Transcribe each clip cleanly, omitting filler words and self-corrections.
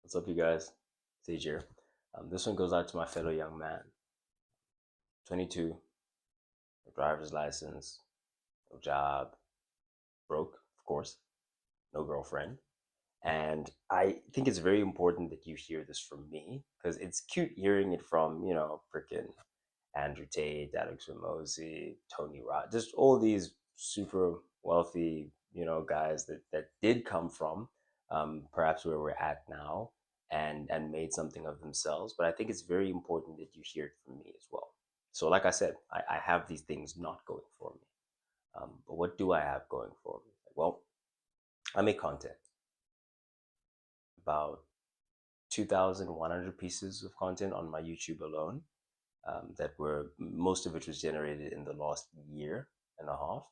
What's up, you guys? Sage here. This one goes out to my fellow young man. 22, no driver's license, no job, broke, of course, no girlfriend. And I think it's very important that you hear this from me because it's cute hearing it from, freaking Andrew Tate, Alex Ramosi, Tony Rod, just all these super wealthy, guys that did come from perhaps where we're at now and made something of themselves. But I think it's very important that you hear it from me as well. So, like I said, I have these things not going for me. But what do I have going for me? Well, I make content, about 2,100 pieces of content on my YouTube alone. That were most of it was generated in the last year and a half.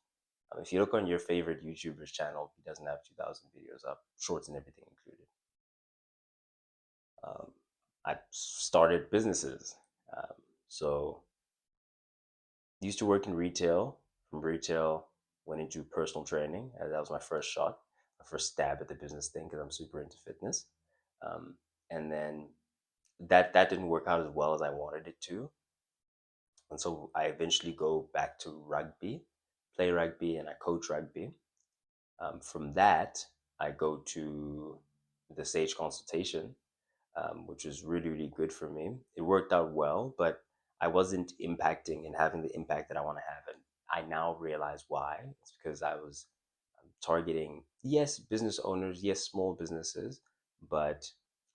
If you look on your favorite YouTuber's channel, he doesn't have 2,000 videos up, shorts and everything included. Um, I started businesses. So used to work in retail. From retail, went into personal training. That was my first shot, my first stab at the business thing because I'm super into fitness. Um, and then that didn't work out as well as I wanted it to. And so I eventually go back to rugby, play rugby, and I coach rugby. From that, I go to the Sage consultation, which was really, really good for me. It worked out well, but I wasn't impacting and having the impact that I want to have. And I now realize why. It's because I was targeting, yes, business owners, yes, small businesses, but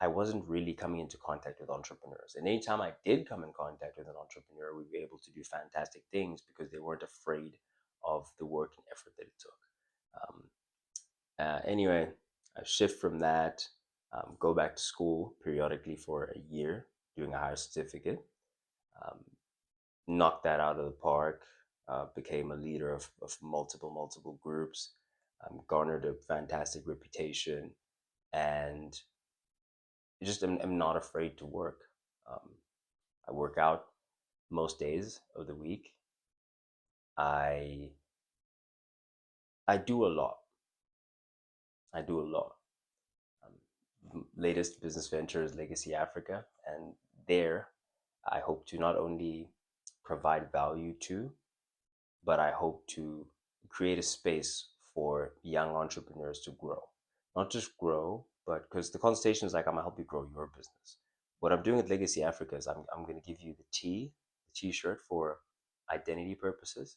I wasn't really coming into contact with entrepreneurs. And anytime I did come in contact with an entrepreneur, we were able to do fantastic things because they weren't afraid of the work and effort that it took. Anyway, I shift from that, go back to school periodically for a year, doing a higher certificate, um, knocked that out of the park, became a leader of multiple groups, garnered a fantastic reputation, and just am not afraid to work. Um, I work out most days of the week. I I do a lot. I do a lot. Latest business venture is Legacy Africa, and there I hope to not only provide value to, but I hope to create a space for young entrepreneurs to grow. Not just grow, but because the consultation is like, I'm gonna help you grow your business. What I'm doing with Legacy Africa is I'm gonna give you the t-shirt for identity purposes.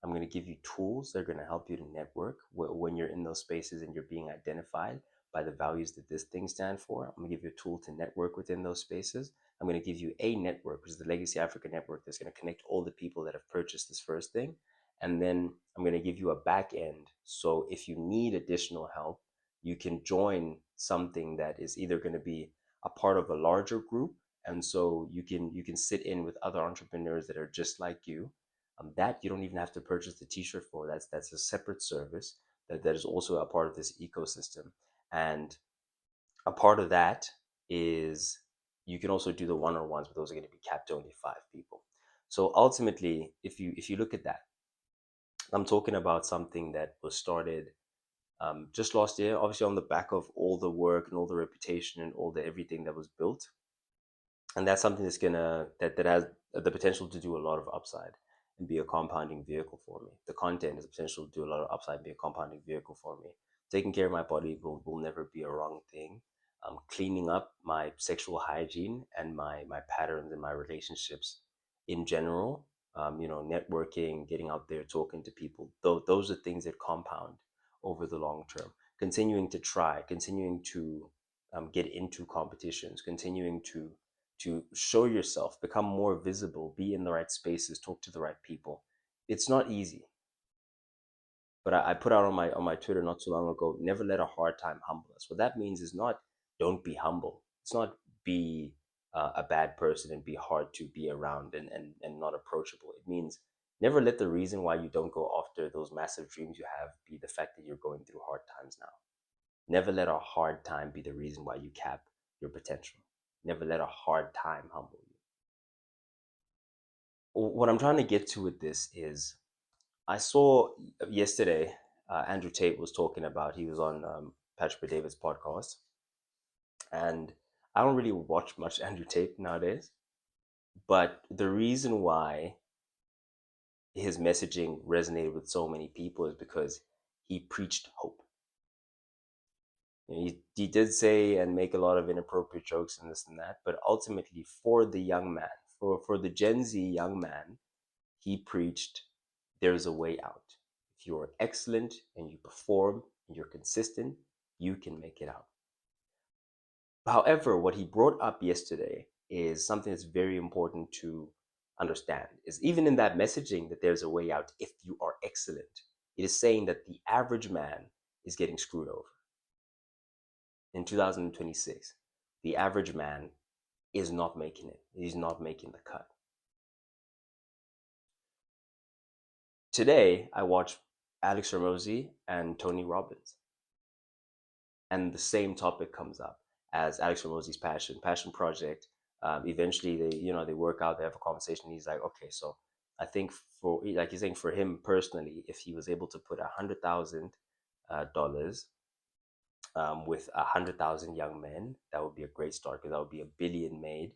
I'm gonna give you tools that are gonna help you to network when you're in those spaces and you're being identified by the values that this thing stands for. I'm gonna give you a tool to network within those spaces. I'm going to give you a network, which is the Legacy Africa network, that's going to connect all the people that have purchased this first thing. And then I'm going to give you a back end. So if you need additional help, you can join something that is either going to be a part of a larger group. And so you can sit in with other entrepreneurs that are just like you. That you don't even have to purchase the t-shirt for. That's a separate service that is also a part of this ecosystem. And a part of that is you can also do the one-on-ones, but those are going to be capped to only 5 people. So ultimately, if you look at that, I'm talking about something that was started just last year, obviously on the back of all the work and all the reputation and all the everything that was built, and that's something that has the potential to do a lot of upside and be a compounding vehicle for me. The content has the potential to do a lot of upside and be a compounding vehicle for me. Taking care of my body will never be a wrong thing. Cleaning up my sexual hygiene and my patterns and my relationships in general, networking, getting out there, talking to people, those are things that compound over the long term. Continuing to try, continuing to get into competitions, continuing to show yourself, become more visible, be in the right spaces, talk to the right people. It's not easy, but I put out on my Twitter not too long ago. Never let a hard time humble us. What that means is not don't be humble. It's not be a bad person and be hard to be around and not approachable. It means never let the reason why you don't go after those massive dreams you have be the fact that you're going through hard times now. Never let a hard time be the reason why you cap your potential. Never let a hard time humble you. What I'm trying to get to with this is I saw yesterday Andrew Tate was talking about, he was on Patrick David's podcast, and I don't really watch much Andrew Tate nowadays, but the reason why his messaging resonated with so many people is because he preached hope. You know, he did say and make a lot of inappropriate jokes and this and that, but ultimately, for the young man, for the Gen Z young man, he preached there's a way out. If you are excellent and you perform and you're consistent, you can make it out. However, what he brought up yesterday is something that's very important to understand is even in that messaging that there's a way out if you are excellent. It is saying that the average man is getting screwed over. In 2026, the average man is not making it. He's not making the cut. Today, I watched Alex Ramosi and Tony Robbins, and the same topic comes up as Alex Ramosi's passion project. Eventually, they work out, they have a conversation. He's like, okay, so I think he's saying for him personally, if he was able to put $100,000 with 100,000 young men, that would be a great start because that would be a billion made.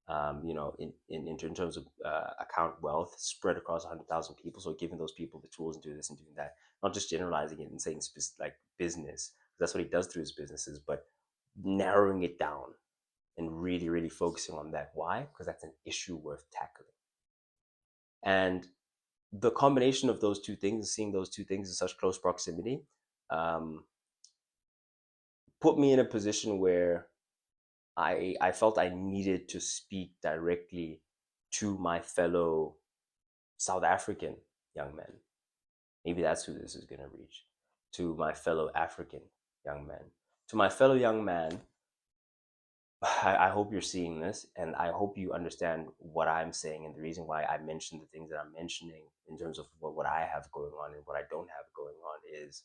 In terms of account wealth spread across 100,000 people. So giving those people the tools and doing this and doing that, not just generalizing it and saying like business. That's what he does through his businesses, but narrowing it down and really, really focusing on that. Why? Because that's an issue worth tackling. And the combination of those two things, seeing those two things in such close proximity, um, put me in a position where I felt I needed to speak directly to my fellow South African young men. Maybe that's who this is going to reach. To my fellow African young men. To my fellow young man, I hope you're seeing this and I hope you understand what I'm saying and the reason why I mentioned the things that I'm mentioning in terms of what I have going on and what I don't have going on is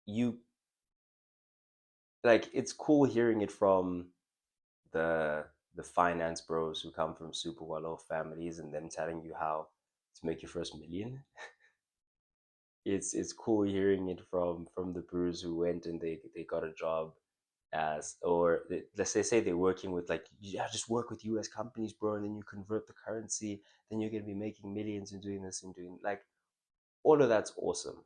you like it's cool hearing it from the the finance bros who come from super well off families and them telling you how to make your first million. It's cool hearing it from the brewers who went and they got a job as or let's say they're working with like yeah just work with US companies bro and then you convert the currency then you're gonna be making millions and doing this and doing like all of that's awesome.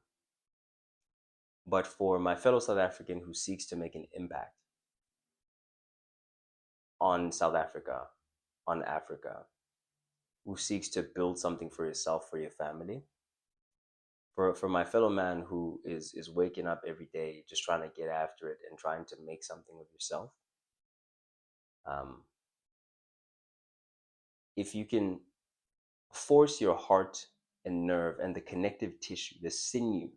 But for my fellow South African who seeks to make an impact on South Africa, on Africa, who seeks to build something for yourself, for your family, for my fellow man who is waking up every day just trying to get after it and trying to make something of yourself, um, if you can force your heart and nerve and the connective tissue, the sinew,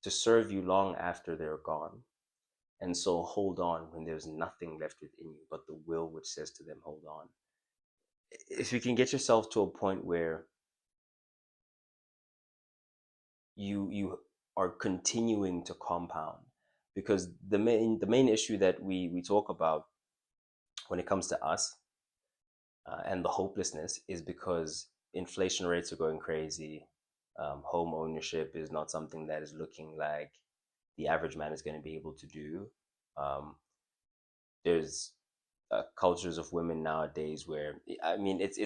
to serve you long after they're gone, and so hold on when there's nothing left within you but the will which says to them, hold on. If you can get yourself to a point where you are continuing to compound, because the main issue that we talk about when it comes to us and the hopelessness is because inflation rates are going crazy. Home ownership is not something that is looking like the average man is going to be able to do. Um, there's cultures of women nowadays where I mean it's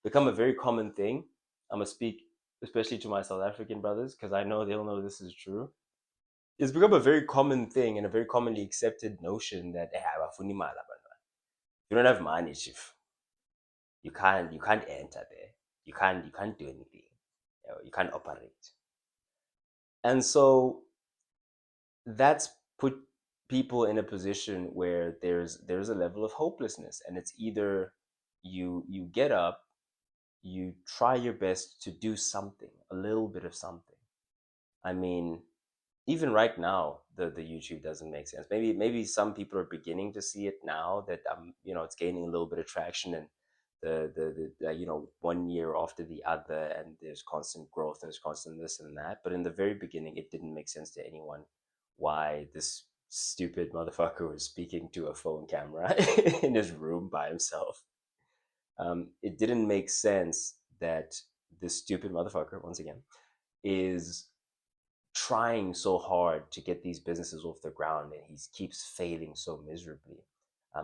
become a very common thing. I'm gonna speak especially to my South African brothers because I know they'll know this is true. It's become a very common thing and a very commonly accepted notion that hey, abafuni imali abantwana. You don't have money, chief. You can't enter there. You can't do anything. You can't operate. And so that's put people in a position where there's a level of hopelessness and it's either you get up, you try your best to do something, a little bit of something. I mean, even right now the YouTube doesn't make sense. Maybe some people are beginning to see it now that it's gaining a little bit of traction and the 1 year after the other and there's constant growth and there's constant this and that. But in the very beginning it didn't make sense to anyone why this stupid motherfucker was speaking to a phone camera in his room by himself. It didn't make sense that this stupid motherfucker, once again, is trying so hard to get these businesses off the ground, and he keeps failing so miserably.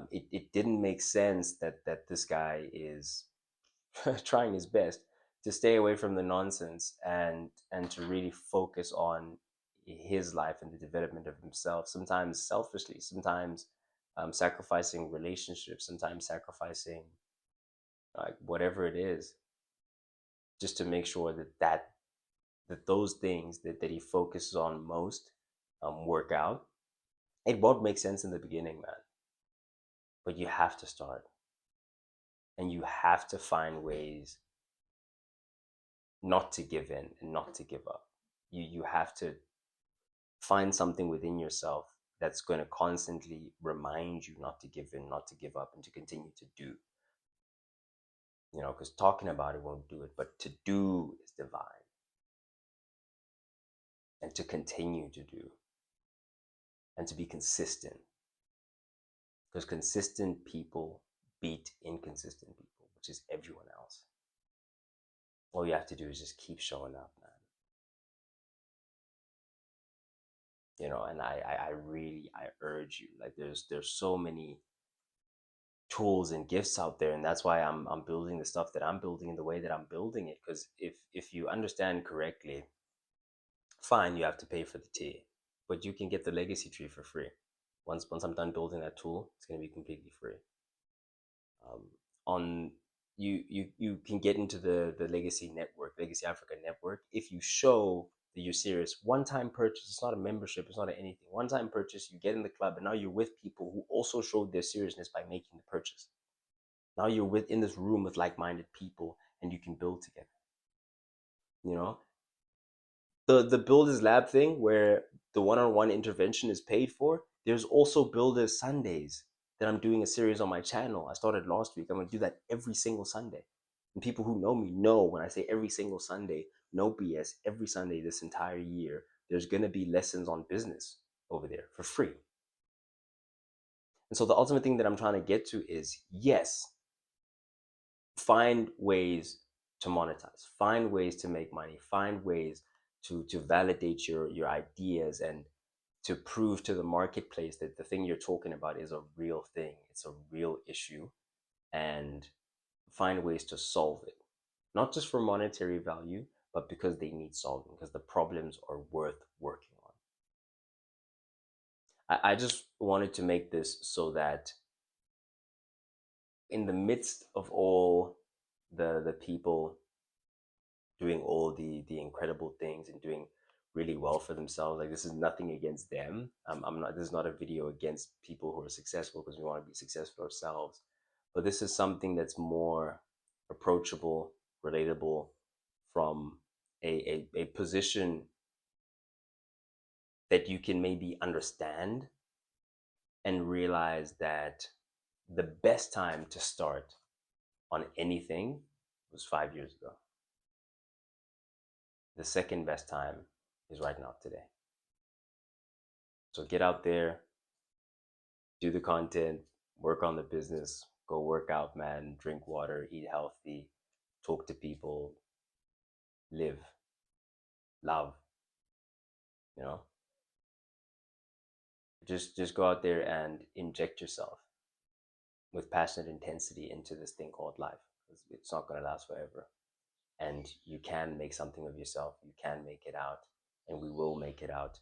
It didn't make sense that this guy is trying his best to stay away from the nonsense and to really focus on his life and the development of himself. Sometimes selfishly, sometimes sacrificing relationships, sometimes sacrificing like whatever it is, just to make sure that those things that he focuses on most work out. It won't make sense in the beginning, man, but you have to start, and you have to find ways not to give in and not to give up. You have to find something within yourself that's going to constantly remind you not to give in, not to give up, and to continue to do. Because talking about it won't do it, but to do is divine, and to continue to do, and to be consistent, because consistent people beat inconsistent people, which is everyone else. All you have to do is just keep showing up, man. And I really, I urge you, like there's so many tools and gifts out there, and that's why I'm building the stuff that I'm building in the way that I'm building it. Because if you understand correctly, fine, you have to pay for the tea, but you can get the legacy tree for free. Once I'm done building that tool, it's going to be completely free. um, on you can get into the legacy network, Legacy Africa network, if you show that you're serious. One time purchase, it's not a membership, it's not anything. One time purchase, you get in the club, and now you're with people who also showed their seriousness by making the purchase. Now you're within this room with like-minded people, and you can build together. you know the Builders Lab thing, where the one-on-one intervention is paid for. There's also Builders Sundays that I'm doing a series on my channel. I started last week. I'm going to do that every single Sunday. And people who know me know when I say every single Sunday, no BS, every Sunday this entire year, there's going to be lessons on business over there for free. And so the ultimate thing that I'm trying to get to is, yes, find ways to monetize, find ways to make money, find ways to validate your ideas, and to prove to the marketplace that the thing you're talking about is a real thing, it's a real issue, and find ways to solve it, not just for monetary value, but because they need solving, because the problems are worth working on. I just wanted to make this so that in the midst of all the people doing all the incredible things and doing really well for themselves, like, this is nothing against them. I'm not This is not a video against people who are successful, because we want to be successful ourselves, but this is something that's more approachable, relatable, from a position that you can maybe understand, and realize that the best time to start on anything was 5 years ago. The second best time is right now, today. So get out there, do the content, work on the business, go work out, man, drink water, eat healthy, talk to people, live, love, you know? Just go out there and inject yourself with passionate intensity into this thing called life. It's not going to last forever. And you can make something of yourself. You can make it out, and we will make it out.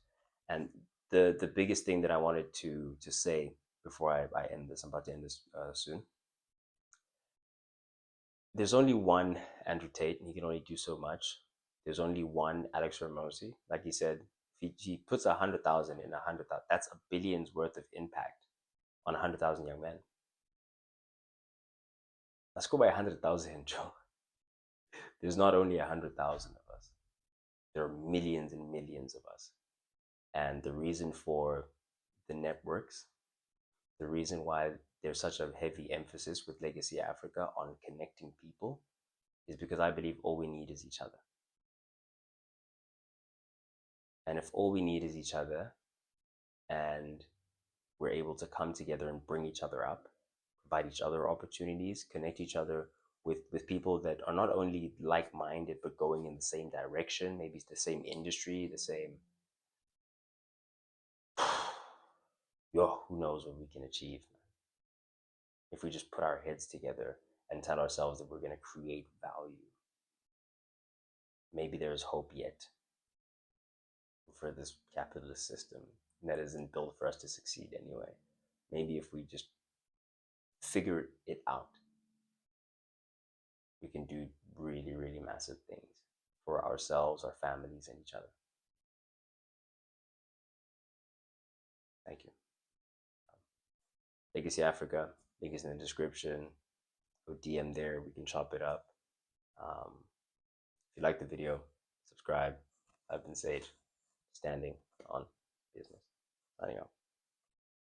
And the biggest thing that I wanted to say before I end this, I'm about to end this soon. There's only one Andrew Tate, and he can only do so much. There's only one Alex Ramosi. Like he said, if he puts 100,000 in 100,000, that's a billion's worth of impact on 100,000 young men. Let's go by 100,000, Joe. There's not only 100,000 of us. There are millions and millions of us. And the reason for the networks, the reason why there's such a heavy emphasis with Legacy Africa on connecting people, is because I believe all we need is each other. And if all we need is each other, and we're able to come together and bring each other up, provide each other opportunities, connect each other with people that are not only like-minded, but going in the same direction, maybe it's the same industry, the same yo, who knows what we can achieve, man. If we just put our heads together and tell ourselves that we're going to create value, maybe there's hope yet for this capitalist system that isn't built for us to succeed anyway. Maybe if we just figure it out, we can do really, really massive things for ourselves, our families, and each other. Thank you. Legacy Africa, link is in the description. Go DM there, we can chop it up. If you like the video, subscribe. I've been Sage, standing on business. Signing out.